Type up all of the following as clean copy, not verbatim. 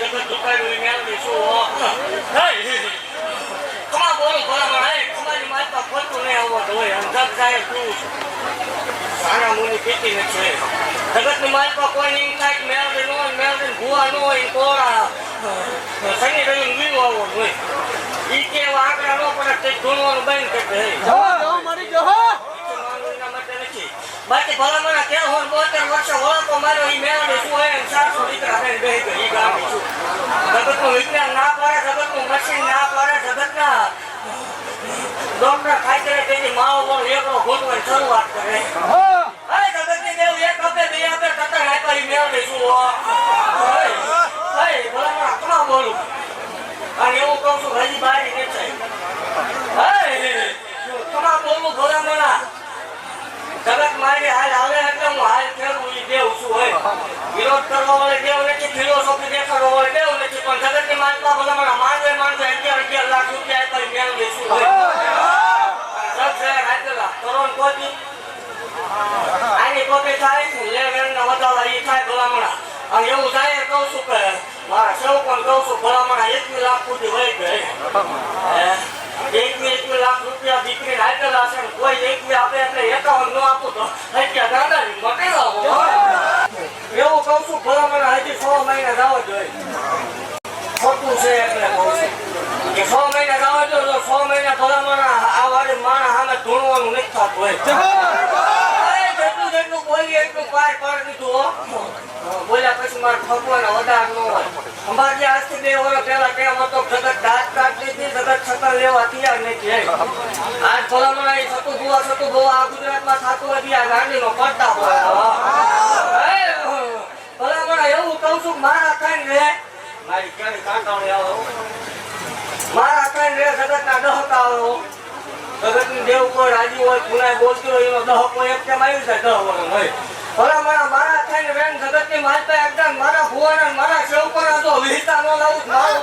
જગત દુકાયું મેળવી શું ખમા બોલું ભલા ખમાની માતા ફરતું નહીં આવવા હોય અંધક થાય તું સારા મુની પીતી નથી જગતની માલપા કોઈ નહીં થાય મેળવી ન હોય મેળવી ભૂવા ન હોય કોરા શનિ રવિ વીવો આવો હોય ઈ કે આંકડા ન પડે તે ધૂણવાનું બંધ કરી દે બાકી ભલામણા કે હું 72 વર્ષ વળકો મારો ઈ મેળવી શું હોય 400 દીકરા થઈને બેહી ગઈ ઈ ગામની છું જગતનું વિજ્ઞાન ના પાડે જગતનું મશીન ના પાડે જગતના ડોક્ટર ખાઈ તેની માઓ પણ એકલો ગોઠવાની શરૂઆત કરે જગતની દેવ એક આપે બે આપે કતર આપારી મેળવી શું હોય ભલામણા કમા બોલું અને એવું કહું છું હજી બારી નથી કમા બોલું ભલામણા જગત મારી હાલ આવે એટલે હું હાલ ફેરવું ઈ દેવ શું હોય વિરોધ કરવા વાળે દેવ નથી ફિલોસોફી દેખાડવા વાળે દેવ નથી પણ જગતની માનતા ભલામણા માનવે 11 લાખ રૂપિયા આપી મેળવી શું હોય સબ શહેર આપેલા કરોડ કોટી આની કોપી થાય લેવેરના વધારા ઈ થાય ભલામણા અને એવું થાય કહું છું કે મારા સેવકોને કહું છું ભલામણા 21 લાખ સુધી વહી ગઈ 21 લાખ રૂપિયા દીકરીને આપેલા છે કોઈ 21 આપે એટલે 51 ન આપું તો હત્યા દાદાની મટી લાવો એવું કહું છું ભલામણા હજી 6 મહિના જવા જોઈએ ખોટું છે એટલે કહું છું કે 6 મહિના જવા દો 6 મહિના ભલામણા આ વાડે માણસ સામે ધૂણવાનું નથી થતું હોય જેટલું બોલીએ એટલું પાર પાડી દીધું બોલ્યા પછી મારે ઠકવાનો વધાર ન હોય અમારે આજથી 2 વર્ષ પહેલા કેમ હતો જગત દાંત કાઢી દીધી જગત છતાં લેવા તૈયાર નથી આજ ભલામણા એ થતું બહુ આ ગુજરાતમાં થતું હતી આ ગાંધીનો પડતા ભલામણા એવું કહું છું મારા કઈ રે મારી ક્યારે કાંટાણી આવો મારા કઈ રે જગતના દહકા આવો જગતની દેવ કોઈ રાજી હોય પુનાય બોલતી હોય એનો દહકો એક કેમ આવી જાય 10 વર્ષ હોય ભલામણા મારા થઈને બેન જગતની માલપા એકદમ મારા ભુવાના મારા સેવકોના તો વિહિતા ન લાવું મારું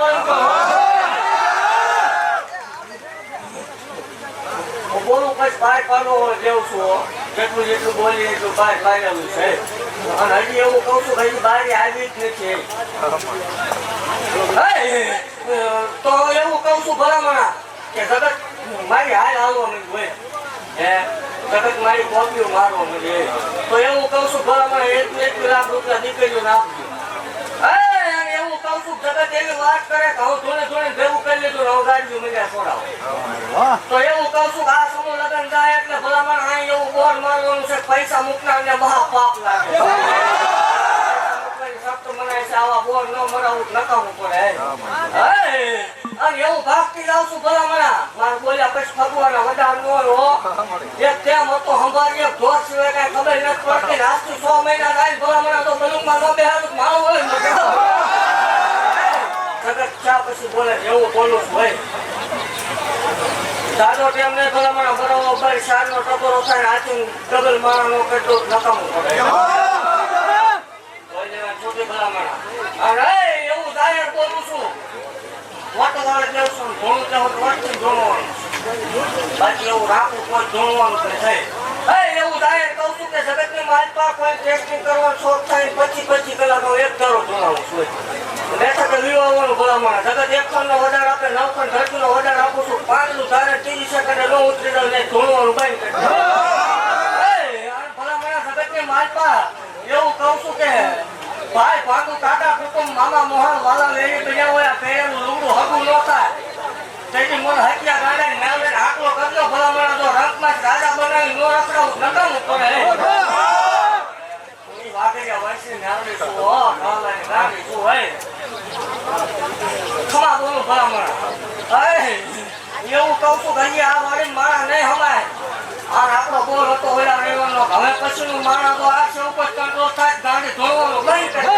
બોલું પછી બહાર પાડવો હોય દેવ છું જેટલું બોલીએ એટલું બહાર પાડેલું છે અને હજી એવું કહું છું હજી બહાર આવી જ નથી તો એવું કહું છું ભલામણા કે જગત મારી હાલ આવવા માંડી હોય જગત મારી કોપીઓ મારવા માંડી તો એવું કહું છું ભલામણા 21 લાખ રૂપિયા દીકરીઓ નાખજો એવું કહું છું જગત એવી વાત કરે કે હું થોડે ભેગું કરી લીધું હું ગાડીઓ મજા છોડાવો તો એવું કહું છું આ સમૂહ લગ્ન જાય એટલે ભલામણ અહીં એવું બોર મારવાનું છે પૈસા મૂકનારને મહા પાપ લાગે આવા બોર ન મરાવું નકામું પડે અને એવું ભાગતી જાઉં છું ભલામણા મારે બોલ્યા પછી ભગવાન વધાર નો એક તેમ હતો સંભાળીએ ઢોર સિવાય કઈ ખબર નથી પડતી આજથી 6 મહિના થાય ભલામણા તો બલુકમાં ન બેહારું મારું હોય જગત ચા પછી બોલે એવું બોલું હોય દાદો ટેમ ને ભલામણા બરોબર શારનો ટકોરો થાય આથી ડબલ મારાનો કેટલું નકામું પડે છોટી ભલામણા અરે એવું જાહેર બોલું છું વાતો વાળે દેવ છું ધોણું ચાહો તો વાંચી ધોણવાનું બાકી એવું રાખવું કોઈ ધોણવાનું થાય એવું જાહેર કહું છું કે જગતની માલપા કોઈ ટેસ્ટિંગ કરવાનો શોખ થાય 25 કલાકનો એક ધારો ધોણાવું છું બેઠા કે વિવાહવાનું ભલામણા જગત 1 ખંડનો વધાર આપે 9 ખંડ ધરતીનો વધાર આપું છું 5 નું ધારે 30 સેકન્ડે ન ઉતરી જાય ને ધોણવાનું બંધ કરી ભલામણા જગતની માલપા એવું કહું છું કે ભાઈ ભાગુ કાકા કુટુંબ મામા મોહન વાલા લેવી ગયા હોય પહેરેલું લુગડું હગું ન થાય તેથી મને હત્યા ગાડા નામે આટલો કરજો ભલામણા જો રંગમાં રાજા બનાવી નો રખડાવું નકામું પડે કોઈ વાગરિયા વર્ષી નાવડી શું હો કાલાની ગાડી શું હોય ખમા બોલું ભલામણા એવું કહું છું કે આ વાળી માણા નહીં હમાય આ આપણો બોર હતો ઓલા રેવાનો હવે પછીનું માણા તો આ છે ઉપર કંટ્રોલ થાય ગાડી ધોવાનો બંધ કરી